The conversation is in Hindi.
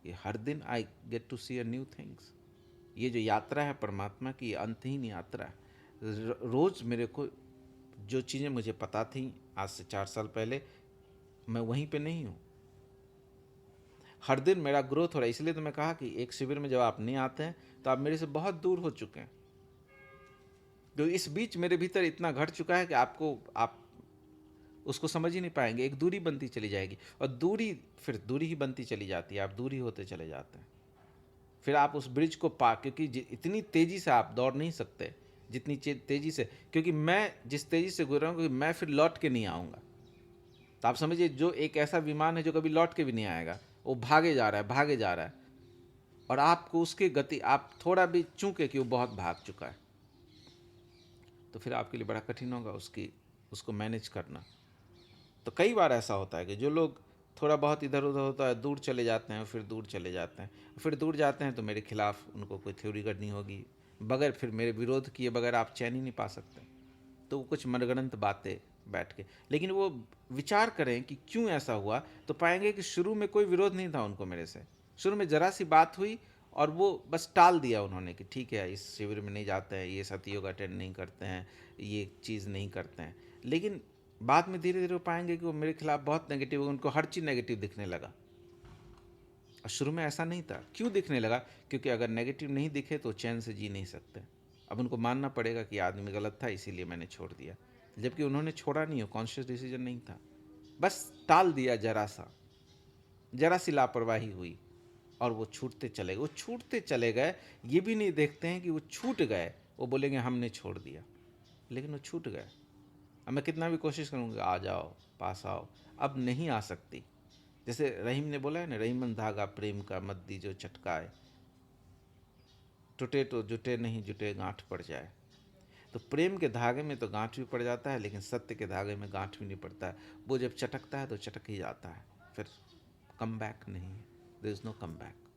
कि हर दिन I get to see a new things. ये जो यात्रा है परमात्मा की, ये अंतहीन यात्रा है। रोज़ मेरे को जो चीज़ें मुझे पता थी आज से 4 साल पहले, मैं वहीं पे नहीं हूँ। हर दिन मेरा ग्रोथ हो रहा है। इसलिए तो मैं कहा कि एक शिविर में जब आप नहीं आते हैं तो आप मेरे से बहुत दूर हो चुके हैं। तो इस बीच मेरे भीतर इतना घट चुका है कि आप उसको समझ ही नहीं पाएंगे। एक दूरी बनती चली जाएगी और दूरी फिर दूरी ही बनती चली जाती है, आप दूरी होते चले जाते हैं। फिर आप उस ब्रिज को क्योंकि इतनी तेज़ी से आप दौड़ नहीं सकते जितनी तेज़ी से, क्योंकि मैं जिस तेज़ी से गुजर रहा हूँ, क्योंकि मैं फिर लौट के नहीं आऊँगा। तो आप समझिए, जो एक ऐसा विमान है जो कभी लौट के भी नहीं आएगा, वो भागे जा रहा है, भागे जा रहा है, और आपको उसकी गति, आप थोड़ा भी चूके कि वो बहुत भाग चुका है, तो फिर आपके लिए बड़ा कठिन होगा उसको मैनेज करना। तो कई बार ऐसा होता है कि जो लोग थोड़ा बहुत इधर उधर होता है, दूर चले जाते हैं, फिर दूर चले जाते हैं, फिर दूर जाते हैं तो मेरे खिलाफ उनको कोई थ्योरी करनी होगी, बगैर फिर मेरे विरोध किए बगैर आप चैन ही नहीं पा सकते। तो वो कुछ मनगढ़ंत बातें बैठ के, लेकिन वो विचार करें कि क्यों ऐसा हुआ, तो पाएंगे कि शुरू में कोई विरोध नहीं था उनको मेरे से। शुरू में जरा सी बात हुई और वो बस टाल दिया उन्होंने कि ठीक है, इस शिविर में नहीं जाते हैं, ये सतयोग अटेंड नहीं करते हैं, ये चीज़ नहीं करते हैं। लेकिन बाद में धीरे धीरे वो पाएंगे कि वो मेरे खिलाफ बहुत नेगेटिव, उनको हर चीज़ नेगेटिव दिखने लगा। और शुरू में ऐसा नहीं था। क्यों दिखने लगा? क्योंकि अगर नेगेटिव नहीं दिखे तो चैन से जी नहीं सकते। अब उनको मानना पड़ेगा कि आदमी गलत था, इसीलिए मैंने छोड़ दिया। जबकि उन्होंने छोड़ा नहीं हो, कॉन्शियस डिसीजन नहीं था, बस टाल दिया। जरा सी लापरवाही हुई और वो छूटते चले गए। वो छूटते चले गए, ये भी नहीं देखते हैं कि वो छूट गए। वो बोलेंगे हमने छोड़ दिया, लेकिन वो छूट गए। अब मैं कितना भी कोशिश करूँगा, आ जाओ, पास आओ, अब नहीं आ सकती। जैसे रहीम ने बोला है ना, रहीमन धागा प्रेम का मत दीजो चटकाए, टूटे तो जुटे नहीं, जुटे गांठ पड़ जाए। तो प्रेम के धागे में तो गांठ भी पड़ जाता है, लेकिन सत्य के धागे में गांठ भी नहीं पड़ता है। वो जब चटकता है तो चटक ही जाता है, फिर कम बैक नहीं है। There is no come back.